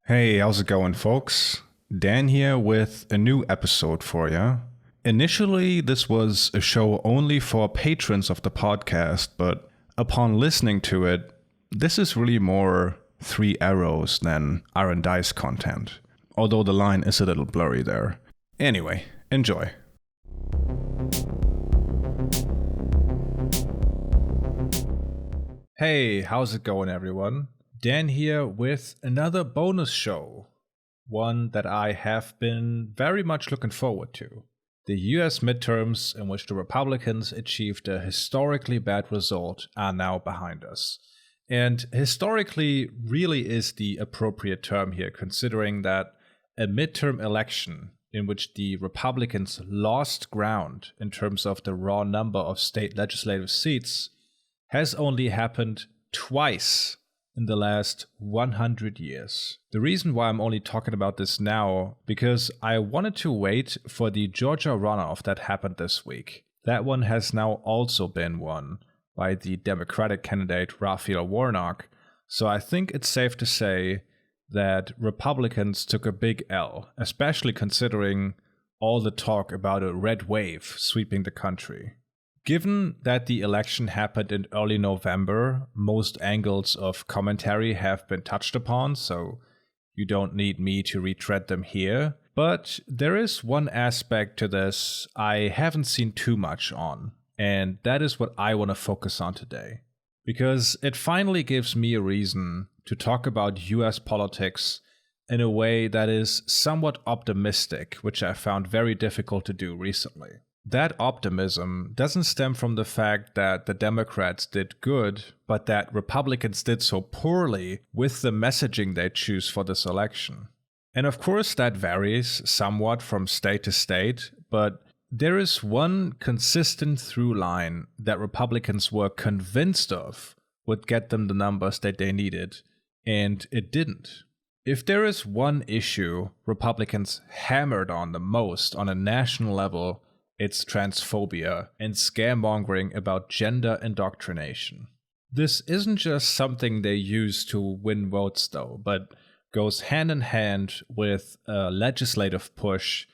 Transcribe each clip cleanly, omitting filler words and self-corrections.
Hey, how's it going, folks? Dan here with a new episode for you. Initially, this was a show only for patrons of the podcast, but upon listening to it, this is really more Three Arrows than Iron Dice content, although the line is a little blurry there. Anyway, enjoy. Hey, how's it going, everyone? Dan here with another bonus show, one that I have been very much looking forward to. The US midterms, in which the Republicans achieved a historically bad result, are now behind us. And historically really is the appropriate term here, considering that a midterm election in which the Republicans lost ground in terms of the raw number of state legislative seats has only happened twice in the last 100 years. The reason why I'm only talking about this now, because I wanted to wait for the Georgia runoff that happened this week. That one has now also been won by the Democratic candidate Raphael Warnock, so I think it's safe to say that Republicans took a big L, especially considering all the talk about a red wave sweeping the country. Given that the election happened in early November, most angles of commentary have been touched upon, so you don't need me to retread them here. But there is one aspect to this I haven't seen too much on, and that is what I want to focus on today. Because it finally gives me a reason to talk about US politics in a way that is somewhat optimistic, which I found very difficult to do recently. That optimism doesn't stem from the fact that the Democrats did good, but that Republicans did so poorly with the messaging they choose for this election. And of course, that varies somewhat from state to state, but there is one consistent through line that Republicans were convinced of would get them the numbers that they needed, and it didn't. If there is one issue Republicans hammered on the most on a national level, it's transphobia and scaremongering about gender indoctrination. This isn't just something they use to win votes, though, but goes hand in hand with a legislative push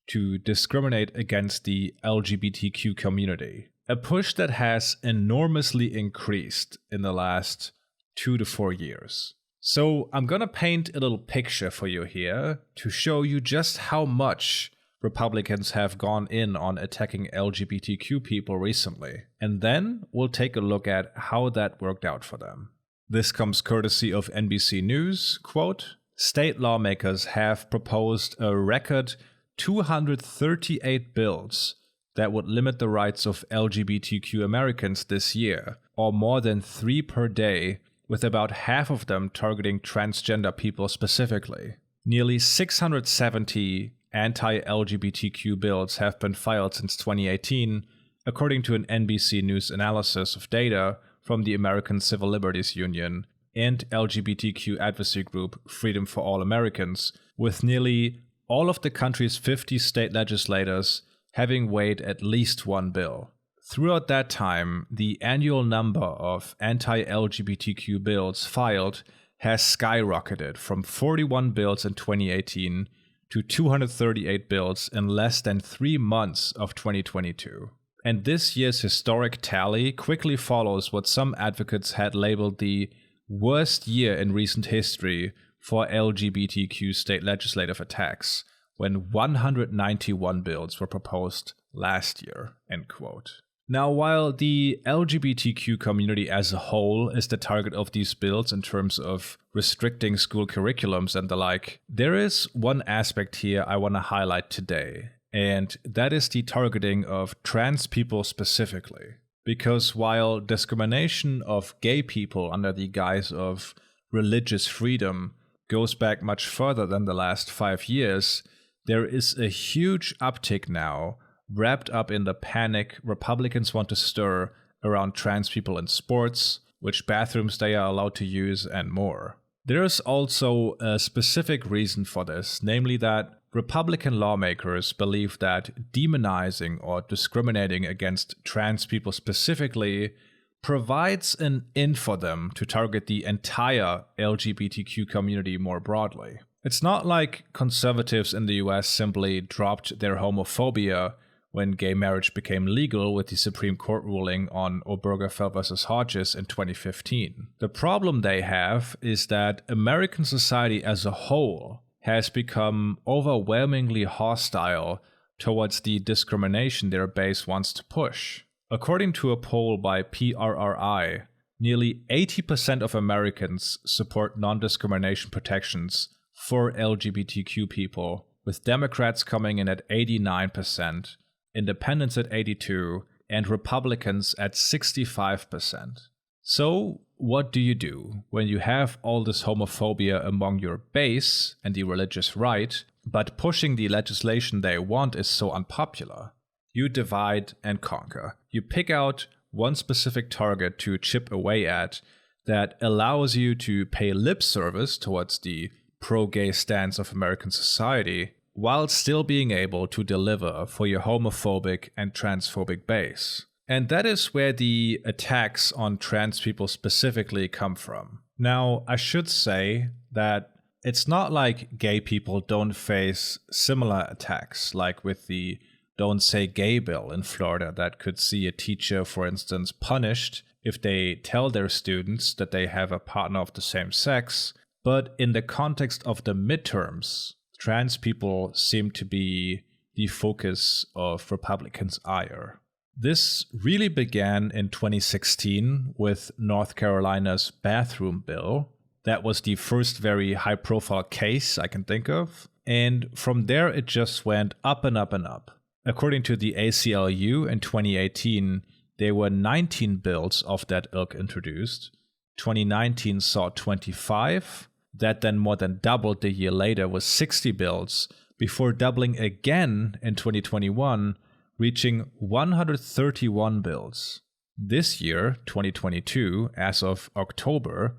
to discriminate against the LGBTQ community. A push that has enormously increased in the last 2 to 4 years. So I'm gonna paint a little picture for you here to show you just how much Republicans have gone in on attacking LGBTQ people recently. And then we'll take a look at how that worked out for them. This comes courtesy of NBC News. Quote, "State lawmakers have proposed a record 238 bills that would limit the rights of LGBTQ Americans this year, or more than 3 per day, with about half of them targeting transgender people specifically. Nearly 670 anti-LGBTQ bills have been filed since 2018, according to an NBC News analysis of data from the American Civil Liberties Union and LGBTQ advocacy group Freedom for All Americans, with nearly all of the country's 50 state legislators having weighed at least one bill. Throughout that time, the annual number of anti-LGBTQ bills filed has skyrocketed from 41 bills in 2018 to 238 bills in less than 3 months of 2022. And this year's historic tally quickly follows what some advocates had labeled the worst year in recent history for LGBTQ state legislative attacks, when 191 bills were proposed last year." End quote. Now, while the LGBTQ community as a whole is the target of these bills in terms of restricting school curriculums and the like, there is one aspect here I want to highlight today, and that is the targeting of trans people specifically. Because while discrimination of gay people under the guise of religious freedom goes back much further than the last 5 years, there is a huge uptick now wrapped up in the panic Republicans want to stir around trans people in sports, which bathrooms they are allowed to use, and more. There is also a specific reason for this, namely that Republican lawmakers believe that demonizing or discriminating against trans people specifically provides an in for them to target the entire LGBTQ community more broadly. It's not like conservatives in the US simply dropped their homophobia when gay marriage became legal with the Supreme Court ruling on Obergefell versus Hodges in 2015. The problem they have is that American society as a whole has become overwhelmingly hostile towards the discrimination their base wants to push. According to a poll by PRRI, nearly 80% of Americans support non-discrimination protections for LGBTQ people, with Democrats coming in at 89%, Independents at 82%, and Republicans at 65%. So, what do you do when you have all this homophobia among your base and the religious right, but pushing the legislation they want is so unpopular? You divide and conquer. You pick out one specific target to chip away at that allows you to pay lip service towards the pro-gay stance of American society, while still being able to deliver for your homophobic and transphobic base. And that is where the attacks on trans people specifically come from. Now, I should say that it's not like gay people don't face similar attacks, like with the Don't Say Gay bill in Florida that could see a teacher, for instance, punished if they tell their students that they have a partner of the same sex. But in the context of the midterms, trans people seem to be the focus of Republicans' ire. This really began in 2016 with North Carolina's bathroom bill. That was the first very high-profile case I can think of. And from there, it just went up and up and up. According to the ACLU in 2018, there were 19 bills of that ilk introduced. 2019 saw 25. That then more than doubled the year later with 60 bills, before doubling again in 2021, reaching 131 bills. This year, 2022, as of October,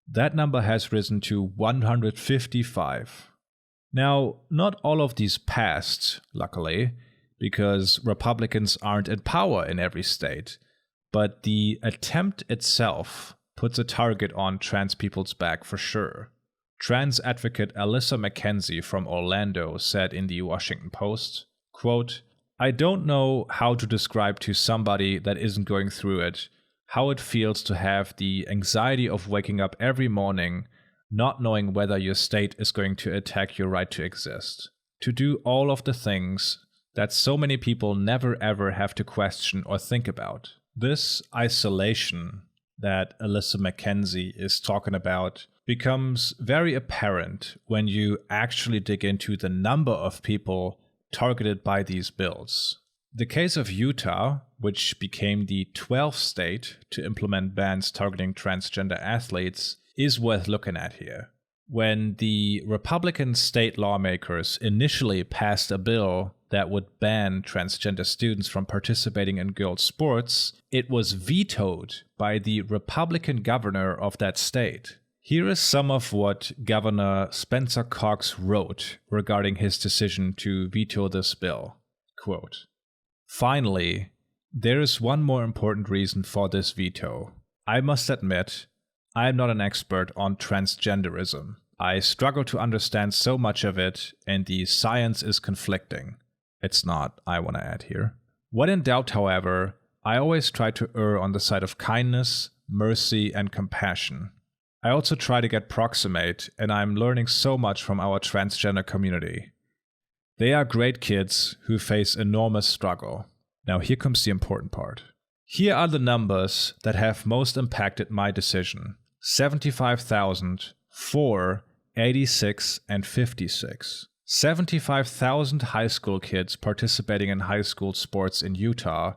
that number has risen to 155. Now, not all of these passed, luckily, because Republicans aren't in power in every state, but the attempt itself puts a target on trans people's back for sure. Trans advocate Alyssa McKenzie from Orlando said in the Washington Post, quote, "I don't know how to describe to somebody that isn't going through it how it feels to have the anxiety of waking up every morning not knowing whether your state is going to attack your right to exist. To do all of the things that so many people never ever have to question or think about. This isolation that Alyssa McKenzie is talking about becomes very apparent when you actually dig into the number of people targeted by these bills. The case of Utah, which became the 12th state to implement bans targeting transgender athletes, is worth looking at here. When the Republican state lawmakers initially passed a bill that would ban transgender students from participating in girls' sports, it was vetoed by the Republican governor of that state. Here is some of what Governor Spencer Cox wrote regarding his decision to veto this bill. Quote, "Finally, there is one more important reason for this veto. I must admit, I am not an expert on transgenderism. I struggle to understand so much of it, and the science is conflicting." It's not, I want to add here. "When in doubt, however, I always try to err on the side of kindness, mercy, and compassion. I also try to get proximate, and I'm learning so much from our transgender community. They are great kids who face enormous struggle." Now here comes the important part. Here are the numbers that have most impacted my decision. 75,000, 4, 86, and 56. 75,000 high school kids participating in high school sports in Utah.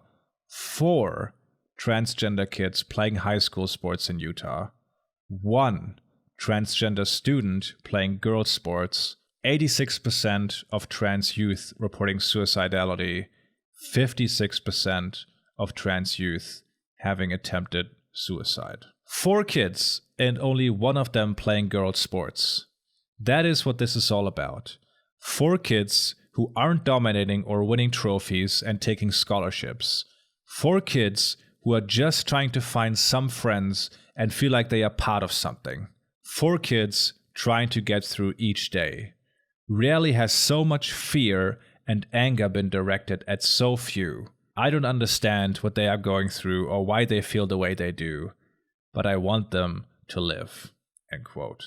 4 transgender kids playing high school sports in Utah. 1 transgender student playing girls' sports. 86% of trans youth reporting suicidality. 56% of trans youth having attempted suicide. 4 kids, and only 1 of them playing girls' sports. That is what this is all about. 4 kids who aren't dominating or winning trophies and taking scholarships. 4 kids who are just trying to find some friends and feel like they are part of something. 4 kids trying to get through each day. Rarely has so much fear and anger been directed at so few. I don't understand what they are going through or why they feel the way they do, but I want them to live." End quote.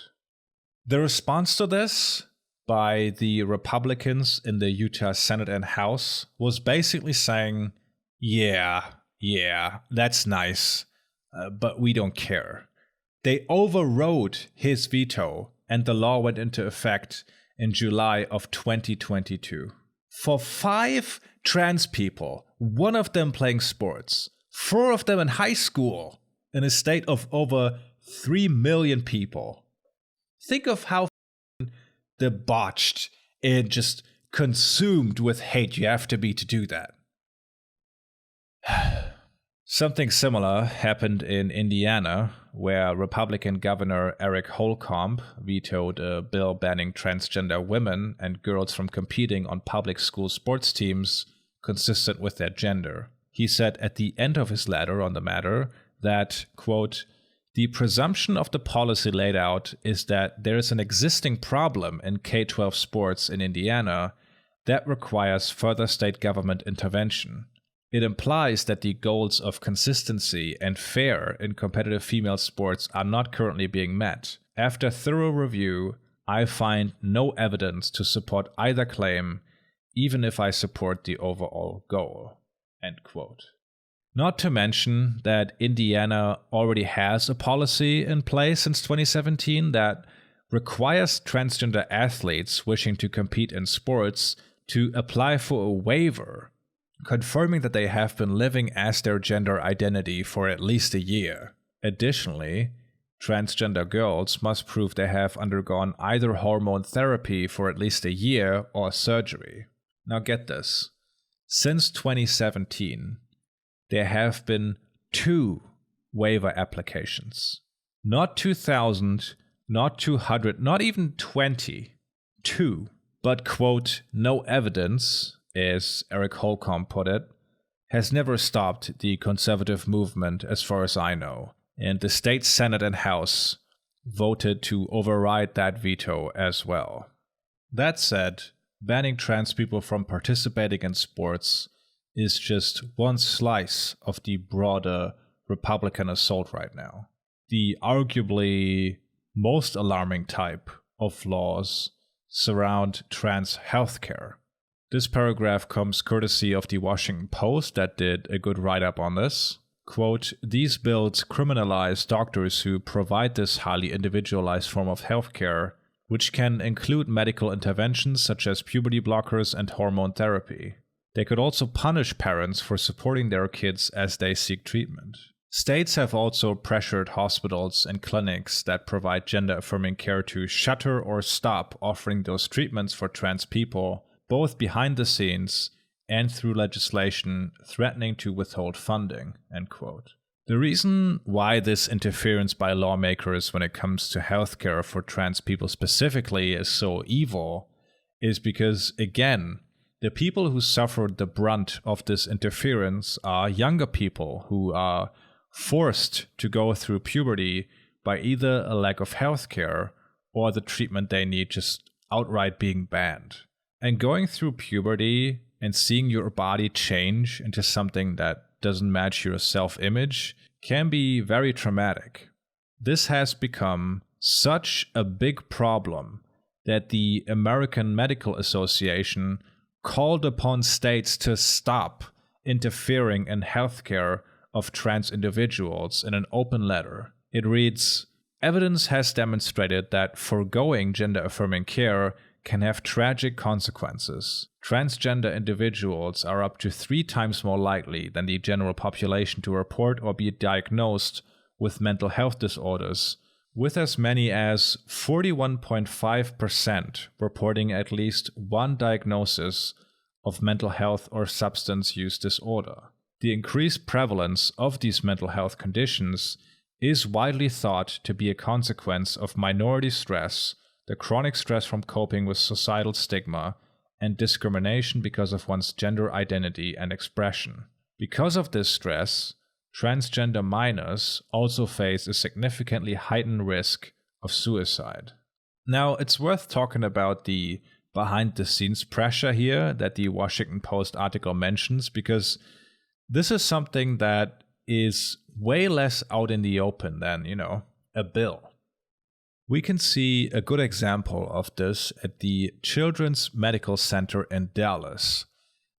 The response to this by the Republicans in the Utah Senate and House was basically saying, yeah, that's nice, but we don't care. They overrode his veto, and the law went into effect in July of 2022. For 5 trans people, 1 of them playing sports, 4 of them in high school, in a state of over 3 million people. Think of how debauched and just consumed with hate you have to be to do that. Something similar happened in Indiana, where Republican Governor Eric Holcomb vetoed a bill banning transgender women and girls from competing on public school sports teams consistent with their gender. He said at the end of his letter on the matter that, quote, "The presumption of the policy laid out is that there is an existing problem in K-12 sports in Indiana that requires further state government intervention. It implies that the goals of consistency and fair in competitive female sports are not currently being met. After thorough review, I find no evidence to support either claim, even if I support the overall goal." End quote. Not to mention that Indiana already has a policy in place since 2017 that requires transgender athletes wishing to compete in sports to apply for a waiver confirming that they have been living as their gender identity for at least a year. Additionally, transgender girls must prove they have undergone either hormone therapy for at least a year or surgery. Now get this. Since 2017, there have been 2 waiver applications. Not 2,000, not 200, not even 20. 2. But, quote, "no evidence," as Eric Holcomb put it, has never stopped the conservative movement as far as I know. And the state Senate and House voted to override that veto as well. That said, banning trans people from participating in sports is just one slice of the broader Republican assault right now. The arguably most alarming type of laws surround trans healthcare. This paragraph comes courtesy of the Washington Post that did a good write-up on this. Quote, "These bills criminalize doctors who provide this highly individualized form of healthcare, which can include medical interventions such as puberty blockers and hormone therapy. They could also punish parents for supporting their kids as they seek treatment." States have also pressured hospitals and clinics that provide gender-affirming care to shutter or stop offering those treatments for trans people, both behind the scenes and through legislation threatening to withhold funding, end quote. The reason why this interference by lawmakers when it comes to healthcare for trans people specifically is so evil is because, again, the people who suffered the brunt of this interference are younger people who are forced to go through puberty by either a lack of healthcare or the treatment they need just outright being banned. And going through puberty and seeing your body change into something that doesn't match your self-image can be very traumatic. This has become such a big problem that the American Medical Association called upon states to stop interfering in healthcare of trans individuals in an open letter. It reads, "Evidence has demonstrated that foregoing gender-affirming care can have tragic consequences. Transgender individuals are up to 3 times more likely than the general population to report or be diagnosed with mental health disorders, with as many as 41.5% reporting at least one diagnosis of mental health or substance use disorder. The increased prevalence of these mental health conditions is widely thought to be a consequence of minority stress, the chronic stress from coping with societal stigma, and discrimination because of one's gender identity and expression. Because of this stress, transgender minors also face a significantly heightened risk of suicide. Now, it's worth talking about the behind-the-scenes pressure here that the Washington Post article mentions, because this is something that is way less out in the open than, a bill. We can see a good example of this at the Children's Medical Center in Dallas,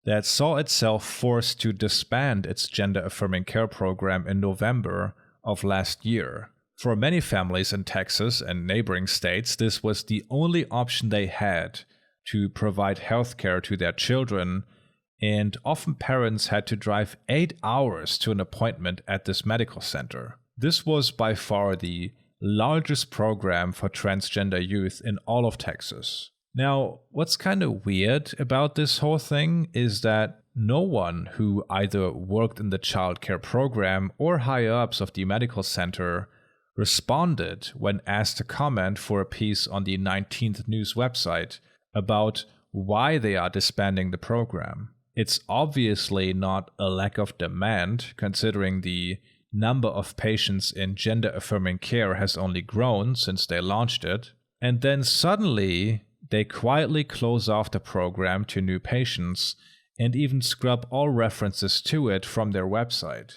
that saw itself forced to disband its gender-affirming care program in November of last year. For many families in Texas and neighboring states, this was the only option they had to provide healthcare to their children, and often parents had to drive 8 hours to an appointment at this medical center. This was by far the largest program for transgender youth in all of Texas. Now, what's kind of weird about this whole thing is that no one who either worked in the child care program or higher-ups of the medical center responded when asked to comment for a piece on the 19th News website about why they are disbanding the program. It's obviously not a lack of demand, considering the number of patients in gender-affirming care has only grown since they launched it. And then suddenly, they quietly close off the program to new patients and even scrub all references to it from their website.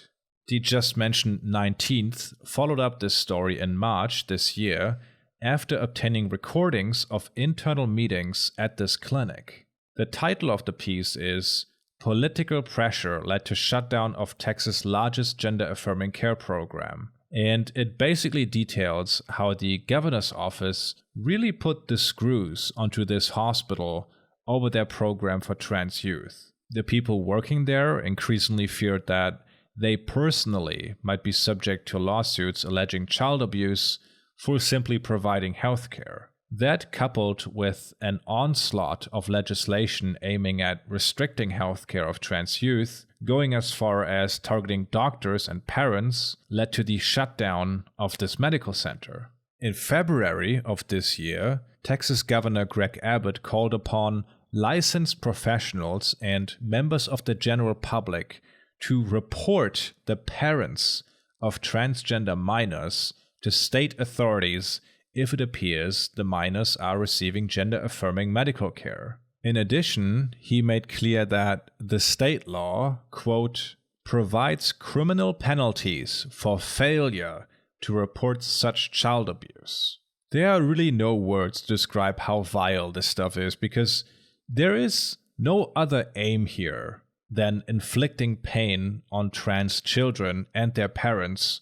The just mentioned 19th followed up this story in March this year after obtaining recordings of internal meetings at this clinic. The title of the piece is "Political Pressure Led to Shutdown of Texas' Largest Gender-Affirming Care Program." And it basically details how the governor's office really put the screws onto this hospital over their program for trans youth. The people working there increasingly feared that they personally might be subject to lawsuits alleging child abuse for simply providing healthcare. That, coupled with an onslaught of legislation aiming at restricting healthcare of trans youth, going as far as targeting doctors and parents, led to the shutdown of this medical center. In February of this year, Texas Governor Greg Abbott called upon licensed professionals and members of the general public to report the parents of transgender minors to state authorities if it appears the minors are receiving gender-affirming medical care. In addition, he made clear that the state law, quote, provides criminal penalties for failure to report such child abuse. There are really no words to describe how vile this stuff is, because there is no other aim here than inflicting pain on trans children and their parents,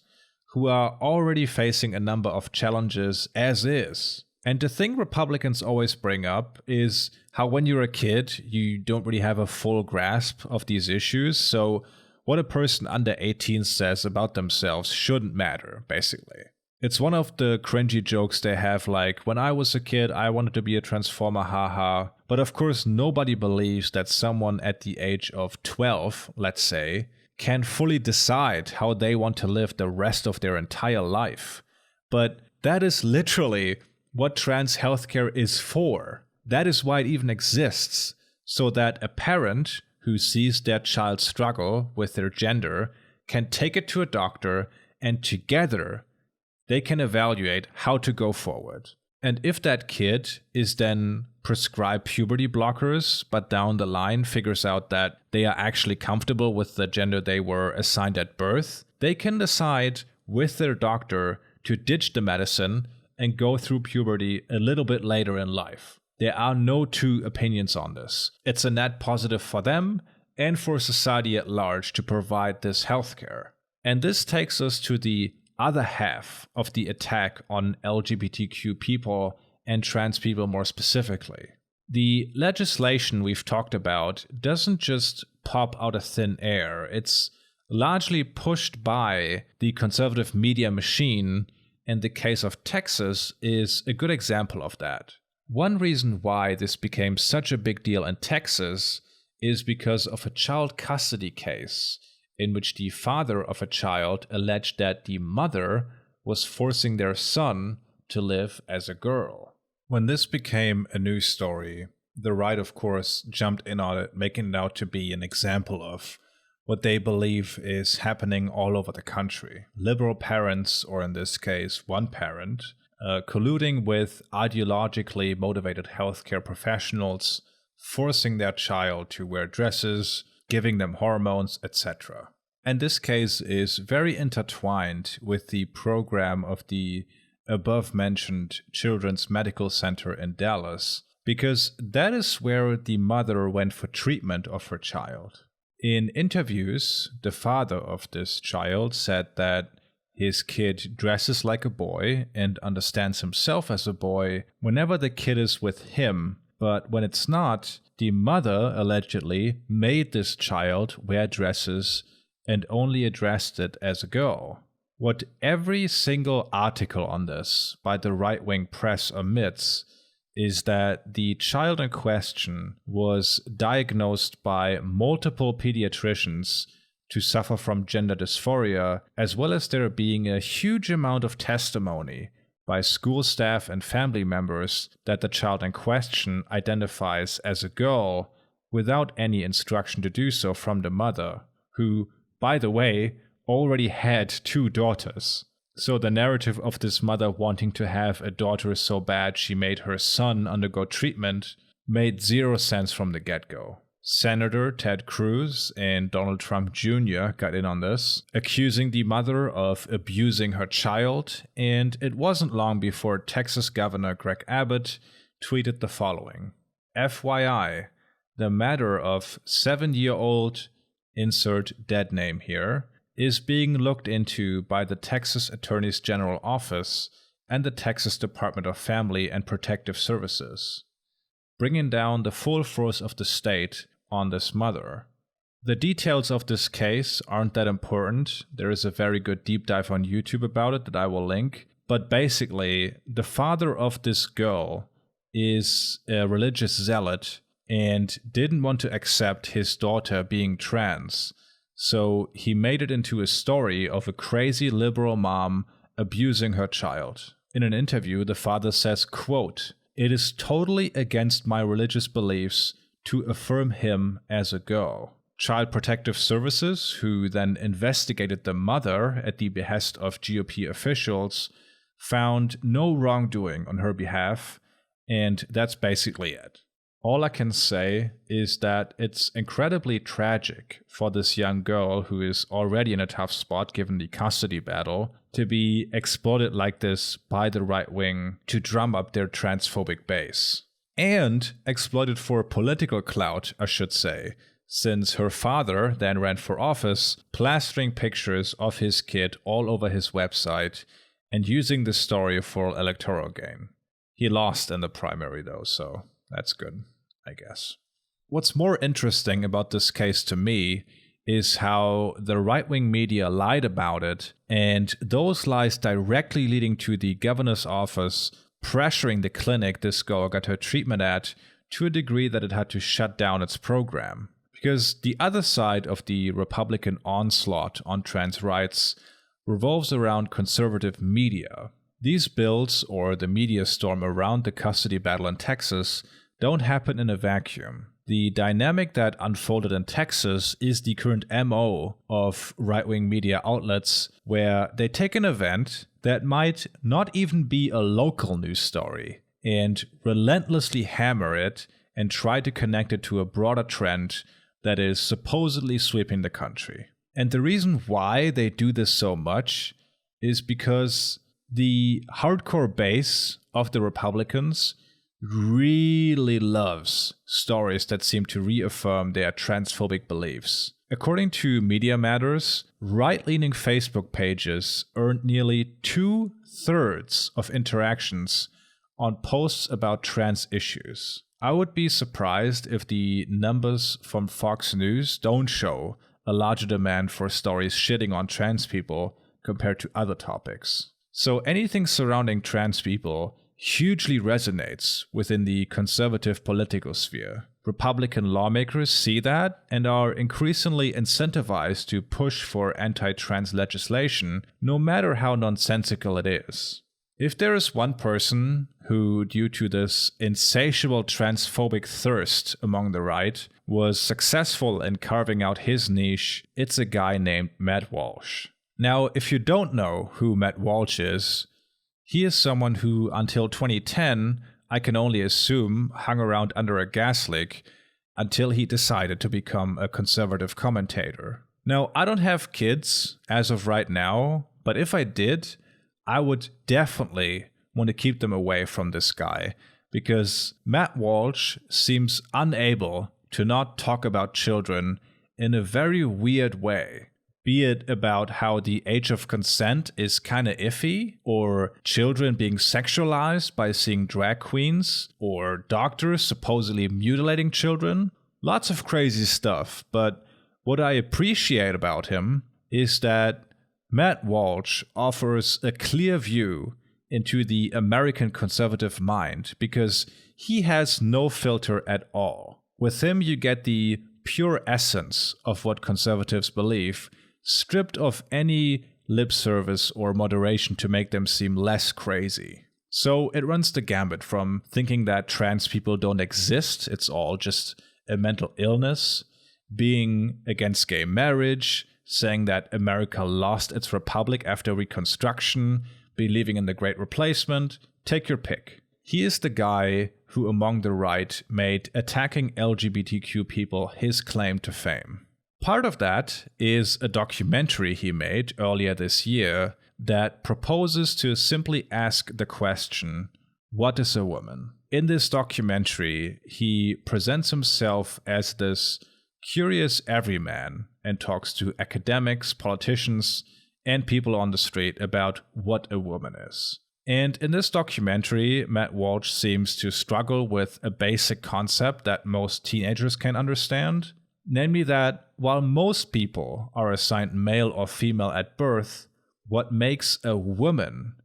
who are already facing a number of challenges as is. And the thing Republicans always bring up is how when you're a kid, you don't really have a full grasp of these issues, so what a person under 18 says about themselves shouldn't matter, basically. It's one of the cringy jokes they have, like, when I was a kid, I wanted to be a transformer, haha. But of course, nobody believes that someone at the age of 12, let's say, can fully decide how they want to live the rest of their entire life. But that is literally what trans healthcare is for. That is why it even exists, so that a parent who sees their child struggle with their gender can take it to a doctor, and together they can evaluate how to go forward. And if that kid is then prescribed puberty blockers, but down the line figures out that they are actually comfortable with the gender they were assigned at birth, they can decide with their doctor to ditch the medicine and go through puberty a little bit later in life. There are no two opinions on this. It's a net positive for them and for society at large to provide this healthcare. And this takes us to the other half of the attack on LGBTQ people and trans people more specifically. The legislation we've talked about doesn't just pop out of thin air. It's largely pushed by the conservative media machine, and the case of Texas is a good example of that. One reason why this became such a big deal in Texas is because of a child custody case in which the father of a child alleged that the mother was forcing their son to live as a girl. When this became a news story, the right, of course, jumped in on it, making it out to be an example of what they believe is happening all over the country. Liberal parents, or in this case, one parent, colluding with ideologically motivated healthcare professionals, forcing their child to wear dresses, giving them hormones, etc. And this case is very intertwined with the program of the above-mentioned Children's Medical Center in Dallas, because that is where the mother went for treatment of her child. In interviews, the father of this child said that his kid dresses like a boy and understands himself as a boy whenever the kid is with him, but when it's not, the mother allegedly made this child wear dresses and only addressed it as a girl. What every single article on this by the right-wing press omits is that the child in question was diagnosed by multiple pediatricians to suffer from gender dysphoria, as well as there being a huge amount of testimony by school staff and family members that the child in question identifies as a girl without any instruction to do so from the mother, who, by the way, already had 2 daughters. So the narrative of this mother wanting to have a daughter so bad she made her son undergo treatment made 0 sense from the get-go. Senator Ted Cruz and Donald Trump Jr. got in on this, accusing the mother of abusing her child, and it wasn't long before Texas Governor Greg Abbott tweeted the following: FYI, the matter of 7-year-old, insert dead name here, is being looked into by the Texas Attorney's General Office and the Texas Department of Family and Protective Services, bringing down the full force of the state on this mother. The details of this case aren't that important. There is a very good deep dive on YouTube about it that I will link. But basically, the father of this girl is a religious zealot and didn't want to accept his daughter being trans. So he made it into a story of a crazy liberal mom abusing her child. In an interview, the father says, quote, "It is totally against my religious beliefs to affirm him as a girl." Child Protective Services, who then investigated the mother at the behest of GOP officials, found no wrongdoing on her behalf, and that's basically it. All I can say is that it's incredibly tragic for this young girl who is already in a tough spot given the custody battle to be exploited like this by the right wing to drum up their transphobic base. And exploited for political clout, I should say, since her father then ran for office, plastering pictures of his kid all over his website and using the story for electoral gain. He lost in the primary though, so that's good, I guess. What's more interesting about this case to me is how the right-wing media lied about it, and those lies directly leading to the governor's office pressuring the clinic this girl got her treatment at to a degree that it had to shut down its program. Because the other side of the Republican onslaught on trans rights revolves around conservative media. These bills, or the media storm around the custody battle in Texas, don't happen in a vacuum. The dynamic that unfolded in Texas is the current MO of right-wing media outlets, where they take an event that might not even be a local news story and relentlessly hammer it and try to connect it to a broader trend that is supposedly sweeping the country. And the reason why they do this so much is because the hardcore base of the Republicans really loves stories that seem to reaffirm their transphobic beliefs. According to Media Matters, right-leaning Facebook pages earned nearly 2/3 of interactions on posts about trans issues. I would be surprised if the numbers from Fox News don't show a larger demand for stories shitting on trans people compared to other topics. So anything surrounding trans people hugely resonates within the conservative political sphere. Republican lawmakers see that and are increasingly incentivized to push for anti-trans legislation, no matter how nonsensical it is. If there is one person who, due to this insatiable transphobic thirst among the right, was successful in carving out his niche, it's a guy named Matt Walsh. Now, if you don't know who Matt Walsh is, he is someone who, until 2010, I can only assume hung around under a gas leak until he decided to become a conservative commentator. Now, I don't have kids as of right now, but if I did, I would definitely want to keep them away from this guy, because Matt Walsh seems unable to not talk about children in a very weird way. Be it about how the age of consent is kind of iffy, or children being sexualized by seeing drag queens, or doctors supposedly mutilating children. Lots of crazy stuff, but what I appreciate about him is that Matt Walsh offers a clear view into the American conservative mind because he has no filter at all. With him, you get the pure essence of what conservatives believe, stripped of any lip service or moderation to make them seem less crazy. So it runs the gambit from thinking that trans people don't exist, it's all just a mental illness, being against gay marriage, saying that America lost its republic after Reconstruction, believing in the Great Replacement, take your pick. He is the guy who among the right made attacking LGBTQ people his claim to fame. Part of that is a documentary he made earlier this year that proposes to simply ask the question, what is a woman? In this documentary, he presents himself as this curious everyman and talks to academics, politicians, and people on the street about what a woman is. And in this documentary, Matt Walsh seems to struggle with a basic concept that most teenagers can understand, namely that while most people are assigned male or female at birth, what makes a woman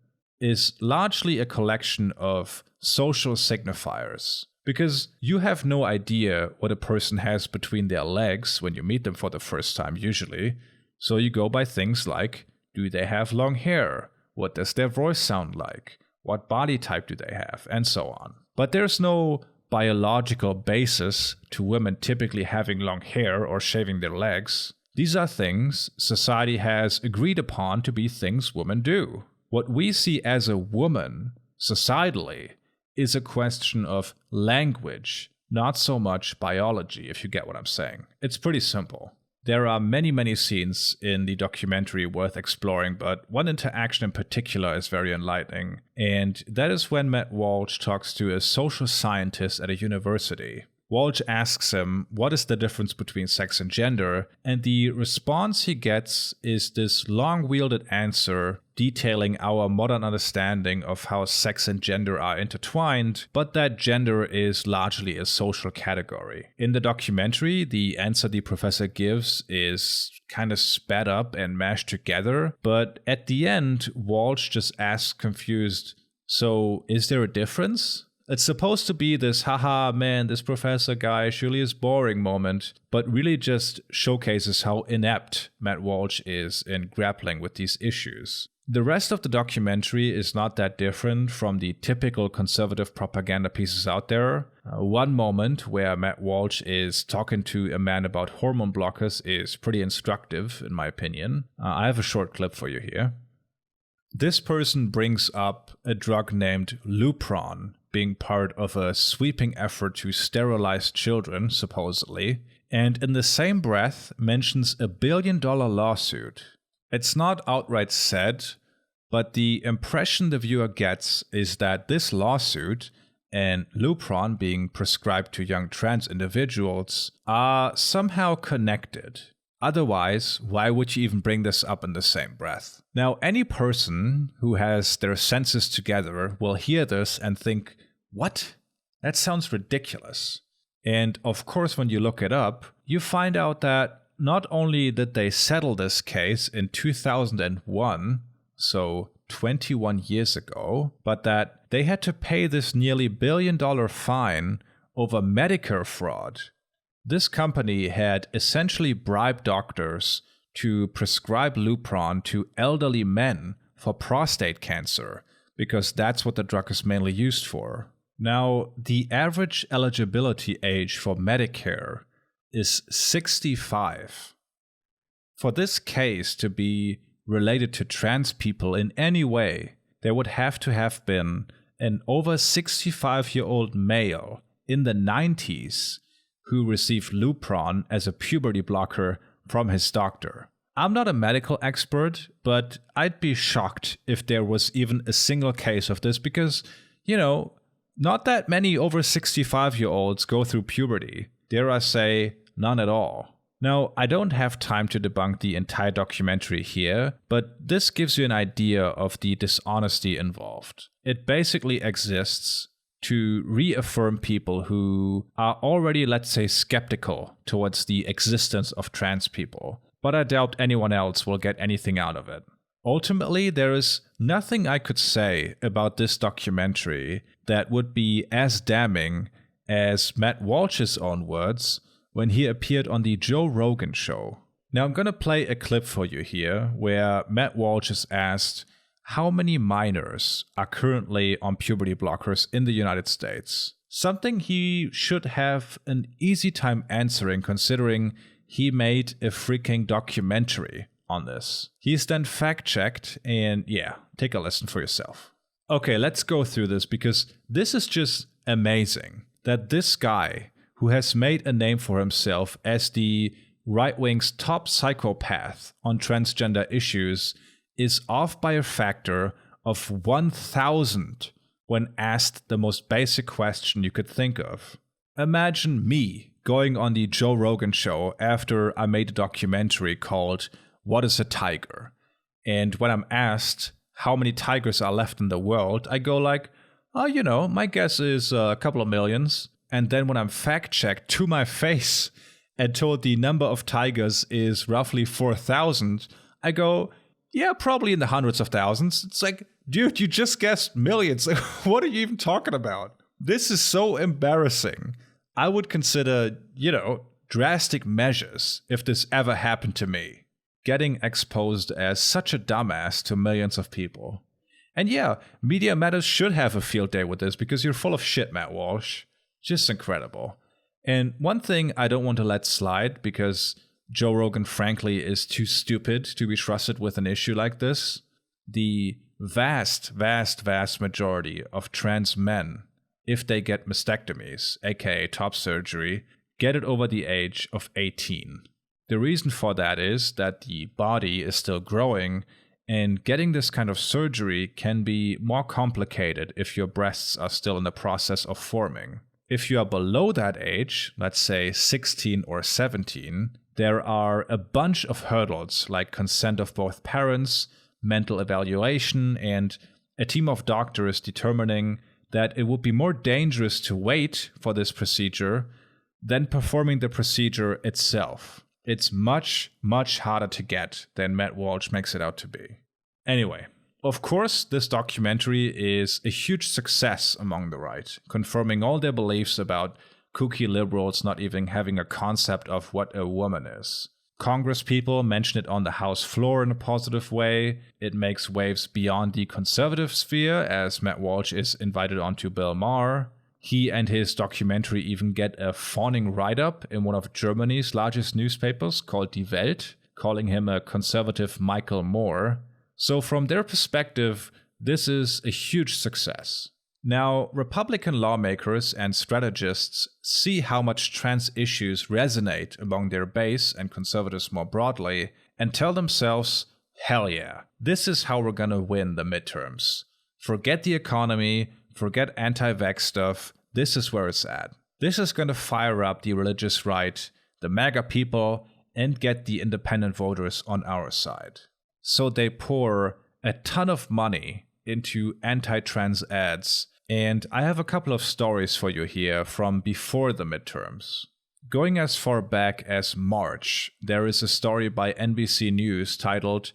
is largely a collection of social signifiers. Because you have no idea what a person has between their legs when you meet them for the first time usually, so you go by things like, do they have long hair? What does their voice sound like? What body type do they have? And so on. But there's no biological basis to women typically having long hair or shaving their legs. These are things society has agreed upon to be things women do. What we see as a woman, societally, is a question of language, not so much biology, if you get what I'm saying. It's pretty simple. There are many scenes in the documentary worth exploring, but one interaction in particular is very enlightening, and that is when Matt Walsh talks to a social scientist at a university. Walsh asks him, what is the difference between sex and gender? And the response he gets is this long-wielded answer detailing our modern understanding of how sex and gender are intertwined, but that gender is largely a social category. In the documentary, the answer the professor gives is kind of sped up and mashed together, but at the end, Walsh just asks confused, so is there a difference? It's supposed to be this, haha, man, this professor guy surely is boring moment, but really just showcases how inept Matt Walsh is in grappling with these issues. The rest of the documentary is not that different from the typical conservative propaganda pieces out there. One moment where Matt Walsh is talking to a man about hormone blockers is pretty instructive, in my opinion. I have a short clip for you here. This person brings up a drug named Lupron being part of a sweeping effort to sterilize children, supposedly, and in the same breath mentions $1 billion lawsuit. It's not outright said, but the impression the viewer gets is that this lawsuit and Lupron being prescribed to young trans individuals are somehow connected. Otherwise, why would you even bring this up in the same breath? Now, any person who has their senses together will hear this and think, what? That sounds ridiculous. And of course, when you look it up, you find out that not only did they settle this case in 2001, so 21 years ago, but that they had to pay this nearly $1 billion fine over Medicare fraud. This company had essentially bribed doctors to prescribe Lupron to elderly men for prostate cancer because that's what the drug is mainly used for. Now, the average eligibility age for Medicare is 65. For this case to be related to trans people in any way, there would have to have been an over 65-year-old male in the 90s who received Lupron as a puberty blocker from his doctor. I'm not a medical expert, but I'd be shocked if there was even a single case of this because, not that many over 65-year-olds go through puberty. Dare I say, none at all. Now, I don't have time to debunk the entire documentary here, but this gives you an idea of the dishonesty involved. It basically exists to reaffirm people who are already, let's say, skeptical towards the existence of trans people. But I doubt anyone else will get anything out of it. Ultimately, there is nothing I could say about this documentary that would be as damning as Matt Walsh's own words when he appeared on the Joe Rogan show. Now I'm going to play a clip for you here where Matt Walsh is asked how many minors are currently on puberty blockers in the United States. Something he should have an easy time answering considering he made a freaking documentary on this. He's then fact-checked and take a listen for yourself. Okay, let's go through this because this is just amazing that this guy who has made a name for himself as the right-wing's top psychopath on transgender issues is off by a factor of 1,000 when asked the most basic question you could think of. Imagine me going on the Joe Rogan show after I made a documentary called What is a Tiger? And when I'm asked how many tigers are left in the world, I go like, my guess is a couple of millions. And then when I'm fact-checked to my face and told the number of tigers is roughly 4,000, I go, yeah, probably in the hundreds of thousands. It's like, dude, you just guessed millions. Like, what are you even talking about? This is so embarrassing. I would consider, drastic measures if this ever happened to me. Getting exposed as such a dumbass to millions of people. And Media Matters should have a field day with this because you're full of shit, Matt Walsh. Just incredible. And one thing I don't want to let slide because Joe Rogan, frankly, is too stupid to be trusted with an issue like this. The vast, vast, vast majority of trans men, if they get mastectomies, aka top surgery, get it over the age of 18. The reason for that is that the body is still growing, and getting this kind of surgery can be more complicated if your breasts are still in the process of forming. If you are below that age, let's say 16 or 17, there are a bunch of hurdles like consent of both parents, mental evaluation, and a team of doctors determining that it would be more dangerous to wait for this procedure than performing the procedure itself. It's much, much harder to get than Matt Walsh makes it out to be. Anyway, of course, this documentary is a huge success among the right, confirming all their beliefs about kooky liberals not even having a concept of what a woman is. Congress people mention it on the House floor in a positive way. It makes waves beyond the conservative sphere, as Matt Walsh is invited onto Bill Maher. He and his documentary even get a fawning write-up in one of Germany's largest newspapers called Die Welt, calling him a conservative Michael Moore. So from their perspective, this is a huge success. Now, Republican lawmakers and strategists see how much trans issues resonate among their base and conservatives more broadly and tell themselves, hell yeah, this is how we're gonna win the midterms. Forget the economy, forget anti-vax stuff, this is where it's at. This is gonna fire up the religious right, the MAGA people, and get the independent voters on our side. So they pour a ton of money into anti-trans ads, and I have a couple of stories for you here from before the midterms. Going as far back as March, there is a story by NBC News titled,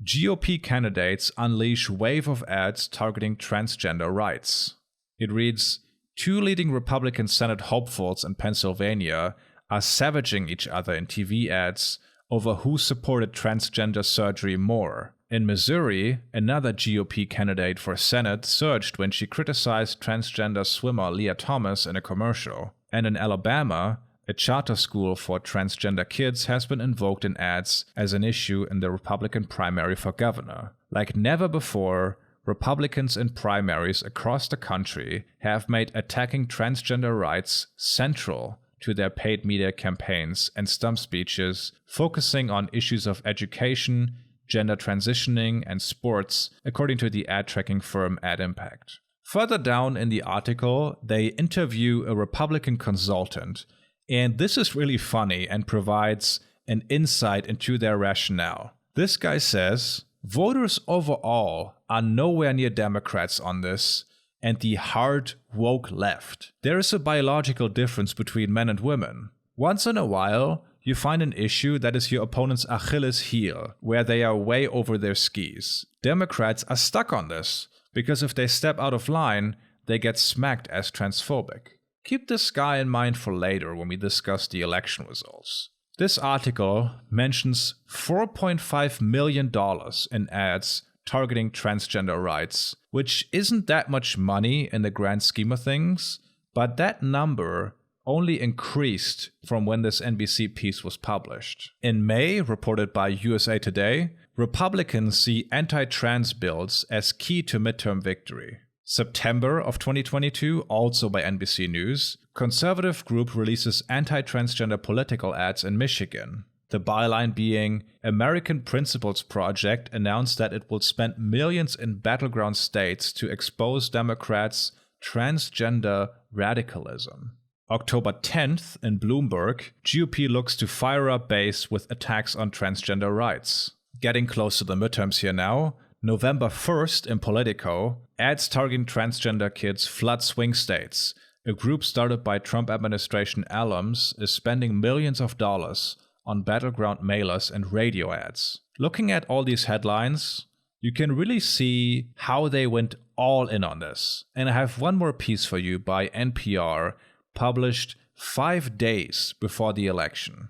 GOP Candidates Unleash Wave of Ads Targeting Transgender Rights. It reads, 2 leading Republican Senate hopefuls in Pennsylvania are savaging each other in TV ads over who supported transgender surgery more. In Missouri, another GOP candidate for Senate surged when she criticized transgender swimmer Leah Thomas in a commercial. And in Alabama, a charter school for transgender kids has been invoked in ads as an issue in the Republican primary for governor. Like never before, Republicans in primaries across the country have made attacking transgender rights central to their paid media campaigns and stump speeches, focusing on issues of education, gender transitioning, and sports, according to the ad tracking firm AdImpact. Further down in the article, they interview a Republican consultant, and this is really funny and provides an insight into their rationale. This guy says, voters overall are nowhere near Democrats on this and the hard woke left. There is a biological difference between men and women. Once in a while, you find an issue that is your opponent's Achilles heel, where they are way over their skis. Democrats are stuck on this, because if they step out of line, they get smacked as transphobic. Keep this guy in mind for later when we discuss the election results. This article mentions $4.5 million in ads targeting transgender rights, which isn't that much money in the grand scheme of things, but that number only increased from when this NBC piece was published. In May, reported by USA Today, Republicans see anti-trans bills as key to midterm victory. September of 2022, also by NBC News, conservative group releases anti-transgender political ads in Michigan. The byline being, American Principles Project announced that it will spend millions in battleground states to expose Democrats' transgender radicalism. October 10th in Bloomberg, GOP looks to fire up base with attacks on transgender rights. Getting close to the midterms here now, November 1st in Politico, ads targeting transgender kids flood swing states. A group started by Trump administration alums is spending millions of dollars on battleground mailers and radio ads. Looking at all these headlines, you can really see how they went all in on this. And I have one more piece for you by NPR, published 5 days before the election.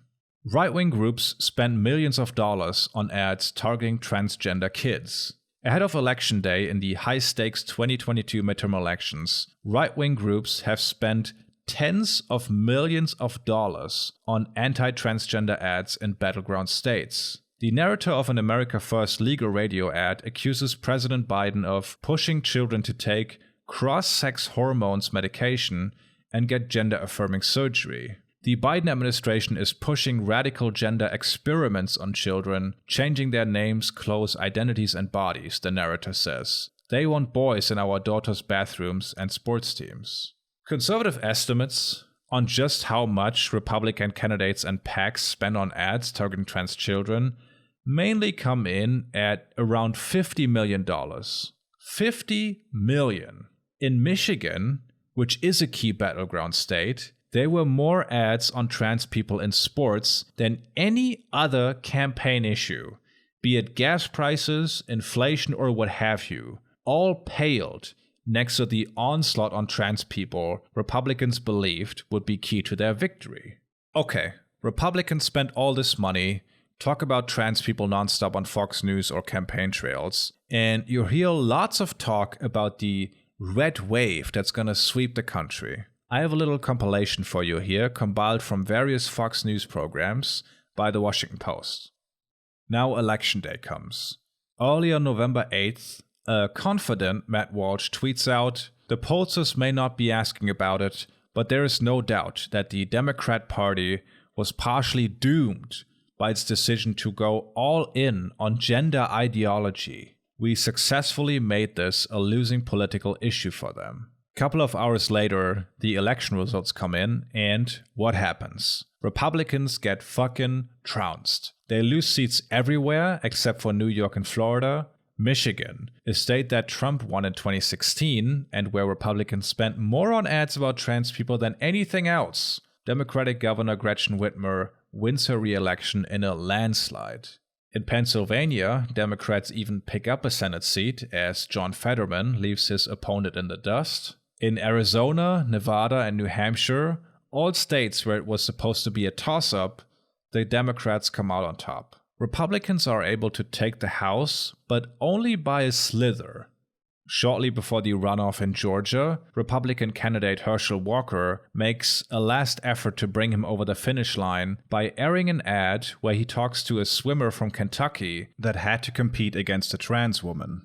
Right-wing groups spend millions of dollars on ads targeting transgender kids. Ahead of Election Day in the high-stakes 2022 midterm elections, right-wing groups have spent tens of millions of dollars on anti-transgender ads in battleground states. The narrator of an America First legal radio ad accuses President Biden of pushing children to take cross-sex hormones medication and get gender-affirming surgery. The Biden administration is pushing radical gender experiments on children, changing their names, clothes, identities, and bodies, the narrator says. They want boys in our daughters' bathrooms and sports teams. Conservative estimates on just how much Republican candidates and PACs spend on ads targeting trans children mainly come in at around $50 million. $50 million. In Michigan, which is a key battleground state, there were more ads on trans people in sports than any other campaign issue, be it gas prices, inflation, or what have you, all paled next to the onslaught on trans people Republicans believed would be key to their victory. Okay, Republicans spent all this money, talk about trans people nonstop on Fox News or campaign trails, and you hear lots of talk about the red wave that's gonna sweep the country. I have a little compilation for you here, compiled from various Fox News programs by the Washington Post. Now Election Day comes. Early on November 8th, a confident Matt Walsh tweets out, "The pollsters may not be asking about it, but there is no doubt that the Democrat Party was partially doomed by its decision to go all in on gender ideology. We successfully made this a losing political issue for them." Couple of hours later, the election results come in, and what happens? Republicans get fucking trounced. They lose seats everywhere except for New York and Florida. Michigan, a state that Trump won in 2016 and where Republicans spent more on ads about trans people than anything else. Democratic Governor Gretchen Whitmer wins her re-election in a landslide. In Pennsylvania, Democrats even pick up a Senate seat as John Fetterman leaves his opponent in the dust. In Arizona, Nevada, and New Hampshire, all states where it was supposed to be a toss-up, the Democrats come out on top. Republicans are able to take the House, but only by a slither. Shortly before the runoff in Georgia, Republican candidate Herschel Walker makes a last effort to bring him over the finish line by airing an ad where he talks to a swimmer from Kentucky that had to compete against a trans woman.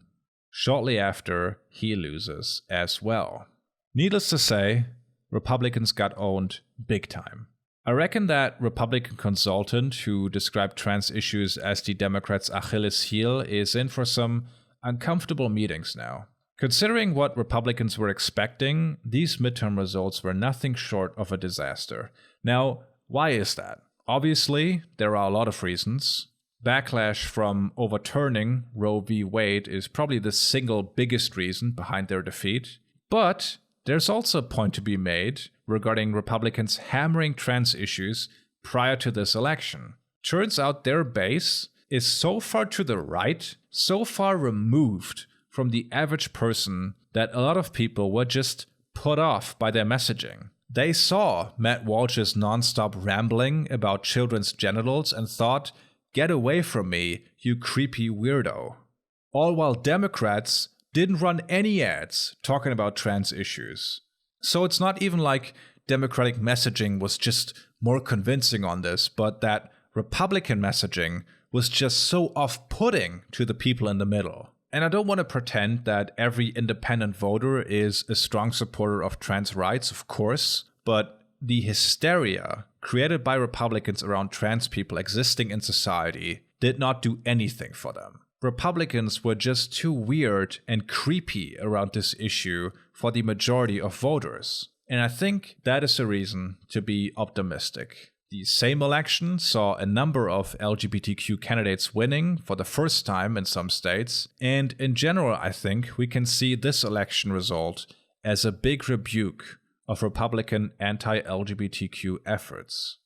Shortly after, he loses as well. Needless to say, Republicans got owned big time. I reckon that Republican consultant who described trans issues as the Democrats' Achilles heel is in for some uncomfortable meetings now. Considering what Republicans were expecting, these midterm results were nothing short of a disaster. Now, why is that? Obviously, there are a lot of reasons. Backlash from overturning Roe v. Wade is probably the single biggest reason behind their defeat. But there's also a point to be made regarding Republicans hammering trans issues prior to this election. Turns out their base is so far to the right, so far removed from the average person that a lot of people were just put off by their messaging. They saw Matt Walsh's nonstop rambling about children's genitals and thought, "Get away from me, you creepy weirdo." All while Democrats didn't run any ads talking about trans issues. So it's not even like Democratic messaging was just more convincing on this, but that Republican messaging was just so off-putting to the people in the middle. And I don't want to pretend that every independent voter is a strong supporter of trans rights, of course, but the hysteria created by Republicans around trans people existing in society did not do anything for them. Republicans were just too weird and creepy around this issue for the majority of voters. And I think that is a reason to be optimistic. The same election saw a number of LGBTQ candidates winning for the first time in some states, and in general, I think we can see this election result as a big rebuke of Republican anti-LGBTQ efforts.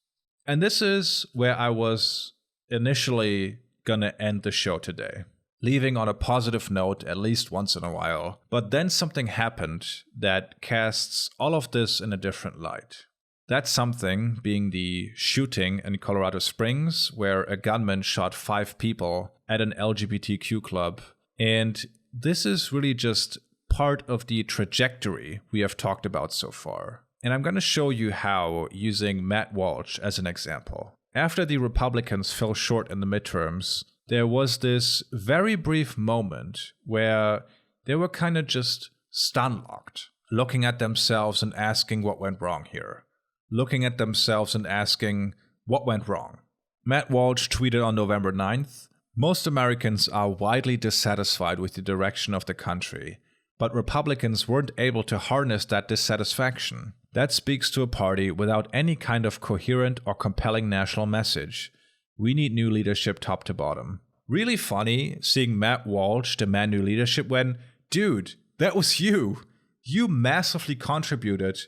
And this is where I was initially gonna end the show today, leaving on a positive note at least once in a while. But then something happened that casts all of this in a different light. That something being the shooting in Colorado Springs, where a gunman shot 5 people at an LGBTQ club. And this is really just part of the trajectory we have talked about so far. And I'm going to show you how using Matt Walsh as an example. After the Republicans fell short in the midterms, there was this very brief moment where they were kind of just stun-locked, looking at themselves and asking what went wrong here. Looking at themselves and asking, what went wrong? Matt Walsh tweeted on November 9th, "Most Americans are widely dissatisfied with the direction of the country, but Republicans weren't able to harness that dissatisfaction. That speaks to a party without any kind of coherent or compelling national message. We need new leadership top to bottom." Really funny seeing Matt Walsh demand new leadership when, dude, that was you. You massively contributed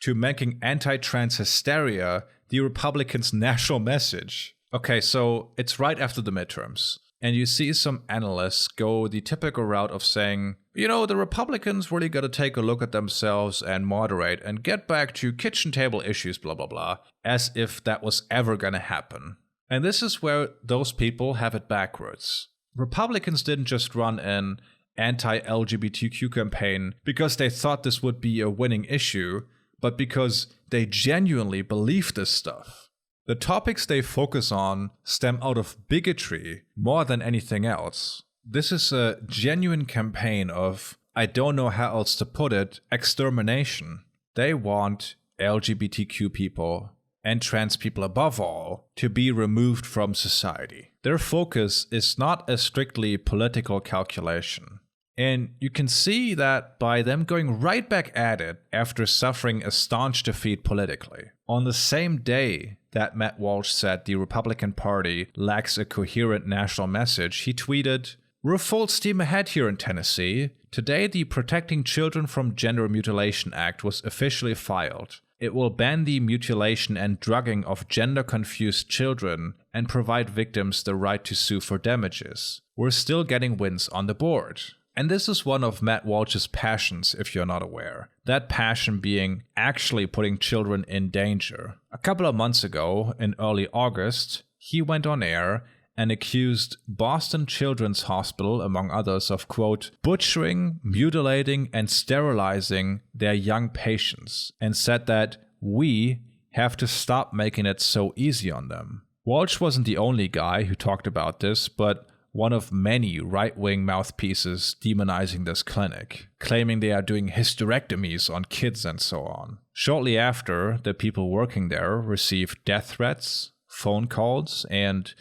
to making anti-trans hysteria the Republicans' national message. Okay, so it's right after the midterms, and you see some analysts go the typical route of saying, you know, the Republicans really got to take a look at themselves and moderate and get back to kitchen table issues, blah, blah, blah, as if that was ever going to happen. And this is where those people have it backwards. Republicans didn't just run an anti-LGBTQ campaign because they thought this would be a winning issue, but because they genuinely believe this stuff. The topics they focus on stem out of bigotry more than anything else. This is a genuine campaign of, I don't know how else to put it, extermination. They want LGBTQ people, and trans people above all, to be removed from society. Their focus is not a strictly political calculation. And you can see that by them going right back at it after suffering a staunch defeat politically. On the same day that Matt Walsh said the Republican Party lacks a coherent national message, he tweeted, "We're full steam ahead here in Tennessee. Today, the Protecting Children from Gender Mutilation Act was officially filed. It will ban the mutilation and drugging of gender-confused children and provide victims the right to sue for damages. We're still getting wins on the board." And this is one of Matt Walsh's passions, if you're not aware. That passion being actually putting children in danger. A couple of months ago, in early August, he went on air and accused Boston Children's Hospital, among others, of, quote, butchering, mutilating, and sterilizing their young patients, and said that we have to stop making it so easy on them. Walsh wasn't the only guy who talked about this, but one of many right-wing mouthpieces demonizing this clinic, claiming they are doing hysterectomies on kids and so on. Shortly after, the people working there received death threats, phone calls, and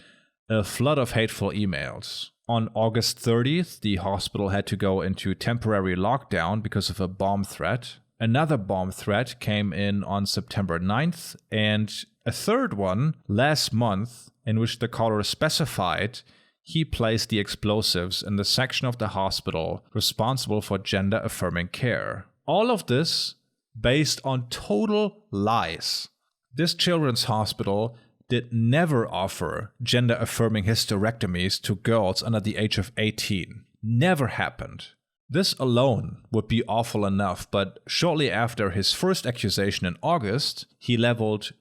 a flood of hateful emails. On August 30th, the hospital had to go into temporary lockdown because of a bomb threat. Another bomb threat came in on September 9th, and a third one last month, in which the caller specified he placed the explosives in the section of the hospital responsible for gender-affirming care. All of this based on total lies. This children's hospital did never offer gender-affirming hysterectomies to girls under the age of 18. Never happened. This alone would be awful enough, but shortly after his first accusation in August, he leveled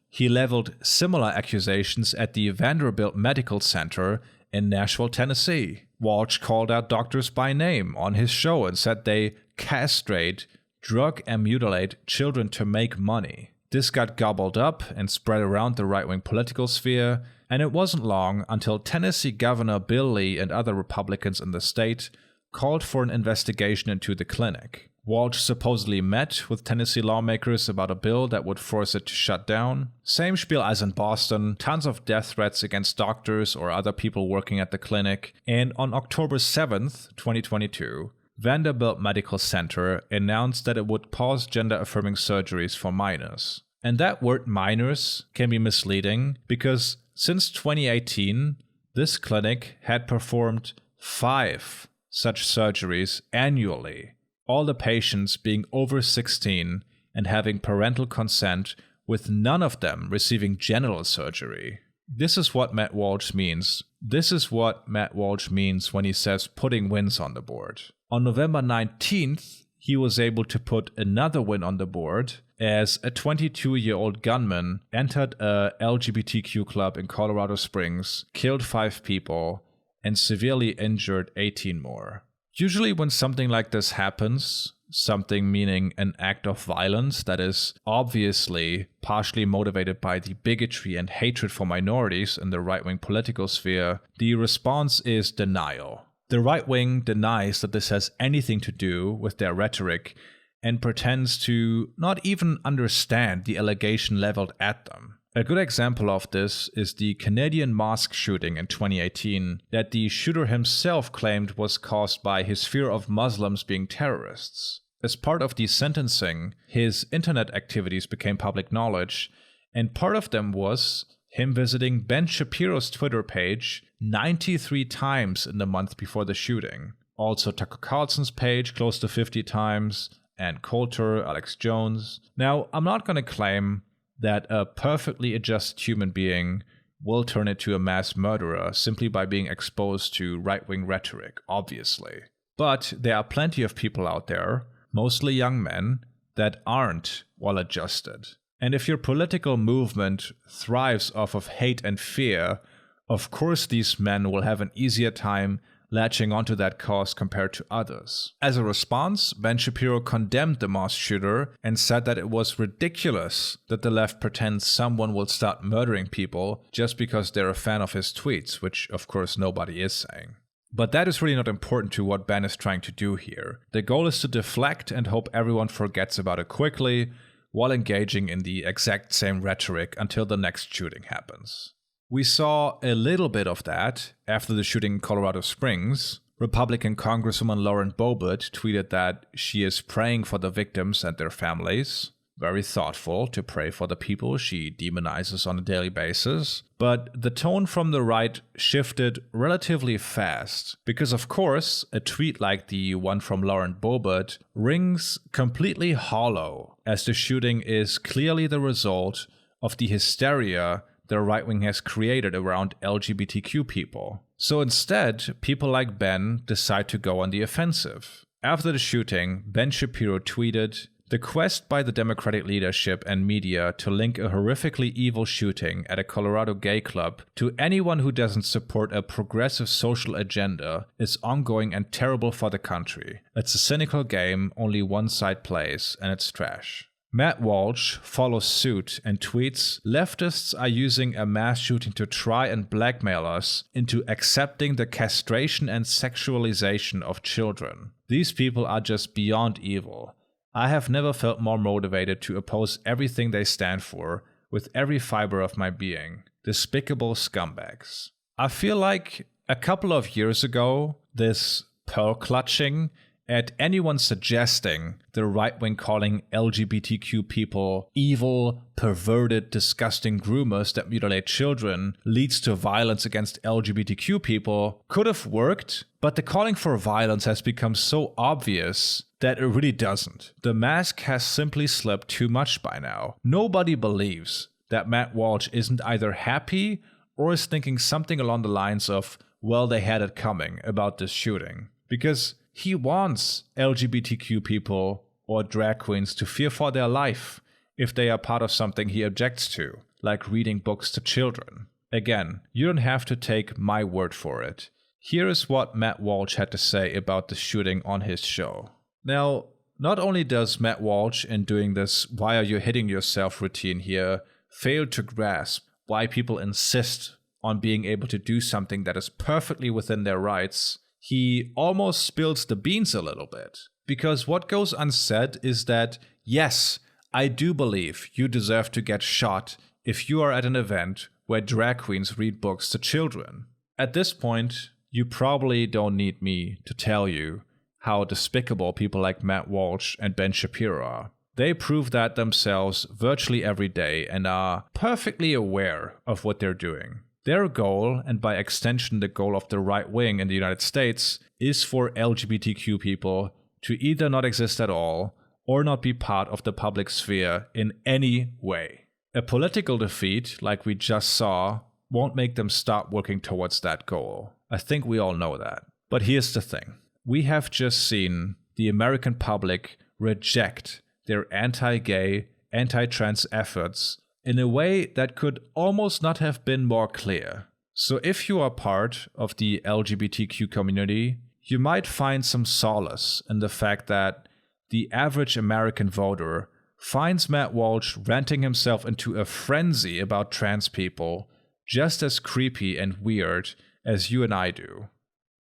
similar accusations at the Vanderbilt Medical Center in Nashville, Tennessee. Walsh called out doctors by name on his show and said they castrate, drug, and mutilate children to make money. This got gobbled up and spread around the right-wing political sphere, and it wasn't long until Tennessee Governor Bill Lee and other Republicans in the state called for an investigation into the clinic. Walsh supposedly met with Tennessee lawmakers about a bill that would force it to shut down. Same spiel as in Boston, tons of death threats against doctors or other people working at the clinic. And on October 7th, 2022, Vanderbilt Medical Center announced that it would pause gender-affirming surgeries for minors. And that word minors can be misleading because since 2018, this clinic had performed 5 such surgeries annually. All the patients being over 16 and having parental consent, with none of them receiving genital surgery. This is what Matt Walsh means. This is what Matt Walsh means when he says putting wins on the board. On November 19th, he was able to put another win on the board as a 22-year-old gunman entered a LGBTQ club in Colorado Springs, killed 5 people, and severely injured 18 more. Usually when something like this happens, something meaning an act of violence that is obviously partially motivated by the bigotry and hatred for minorities in the right-wing political sphere, the response is denial. The right wing denies that this has anything to do with their rhetoric and pretends to not even understand the allegation leveled at them. A good example of this is the Canadian mosque shooting in 2018 that the shooter himself claimed was caused by his fear of Muslims being terrorists. As part of the sentencing, his internet activities became public knowledge, and part of them was him visiting Ben Shapiro's Twitter page 93 times in the month before the shooting. Also Tucker Carlson's page close to 50 times, and Coulter, Alex Jones. Now, I'm not going to claim that a perfectly adjusted human being will turn into a mass murderer simply by being exposed to right-wing rhetoric, obviously. But there are plenty of people out there, mostly young men, that aren't well-adjusted. And if your political movement thrives off of hate and fear, of course these men will have an easier time latching onto that cause compared to others. As a response, Ben Shapiro condemned the mosque shooter and said that it was ridiculous that the left pretends someone will start murdering people just because they're a fan of his tweets, which of course nobody is saying. But that is really not important to what Ben is trying to do here. The goal is to deflect and hope everyone forgets about it quickly, while engaging in the exact same rhetoric until the next shooting happens. We saw a little bit of that after the shooting in Colorado Springs. Republican Congresswoman Lauren Boebert tweeted that she is praying for the victims and their families. Very thoughtful to pray for the people she demonizes on a daily basis. But the tone from the right shifted relatively fast, because of course, a tweet like the one from Lauren Boebert rings completely hollow, as the shooting is clearly the result of the hysteria the right wing has created around LGBTQ people. So instead, people like Ben decide to go on the offensive. After the shooting, Ben Shapiro tweeted, The quest by the Democratic leadership and media to link a horrifically evil shooting at a Colorado gay club to anyone who doesn't support a progressive social agenda is ongoing and terrible for the country. It's a cynical game only one side plays, and it's trash. Matt Walsh follows suit and tweets, "Leftists are using a mass shooting to try and blackmail us into accepting the castration and sexualization of children. These people are just beyond evil. I have never felt more motivated to oppose everything they stand for with every fiber of my being. Despicable scumbags." I feel like a couple of years ago, this pearl clutching at anyone suggesting the right wing calling LGBTQ people evil, perverted, disgusting groomers that mutilate children leads to violence against LGBTQ people could have worked, but the calling for violence has become so obvious that it really doesn't. The mask has simply slipped too much by now. Nobody believes that Matt Walsh isn't either happy or is thinking something along the lines of, well, they had it coming about this shooting. Because he wants LGBTQ people or drag queens to fear for their life if they are part of something he objects to, like reading books to children. Again, you don't have to take my word for it. Here is what Matt Walsh had to say about the shooting on his show. Now, not only does Matt Walsh, in doing this "why are you hitting yourself" routine here, fail to grasp why people insist on being able to do something that is perfectly within their rights, he almost spills the beans a little bit. Because what goes unsaid is that, yes, I do believe you deserve to get shot if you are at an event where drag queens read books to children. At this point, you probably don't need me to tell you how despicable people like Matt Walsh and Ben Shapiro are. They prove that themselves virtually every day and are perfectly aware of what they're doing. Their goal, and by extension the goal of the right wing in the United States, is for LGBTQ people to either not exist at all or not be part of the public sphere in any way. A political defeat, like we just saw, won't make them stop working towards that goal. I think we all know that. But here's the thing. We have just seen the American public reject their anti-gay, anti-trans efforts in a way that could almost not have been more clear. So if you are part of the LGBTQ community, you might find some solace in the fact that the average American voter finds Matt Walsh ranting himself into a frenzy about trans people just as creepy and weird as you and I do.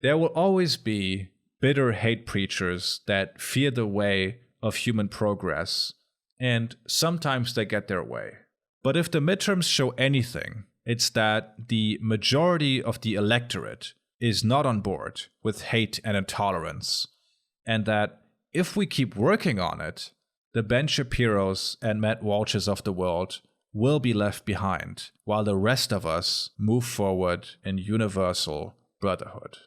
There will always be bitter hate preachers that fear the way of human progress, and sometimes they get their way. But if the midterms show anything, it's that the majority of the electorate is not on board with hate and intolerance, and that if we keep working on it, the Ben Shapiros and Matt Walshes of the world will be left behind, while the rest of us move forward in universal brotherhood.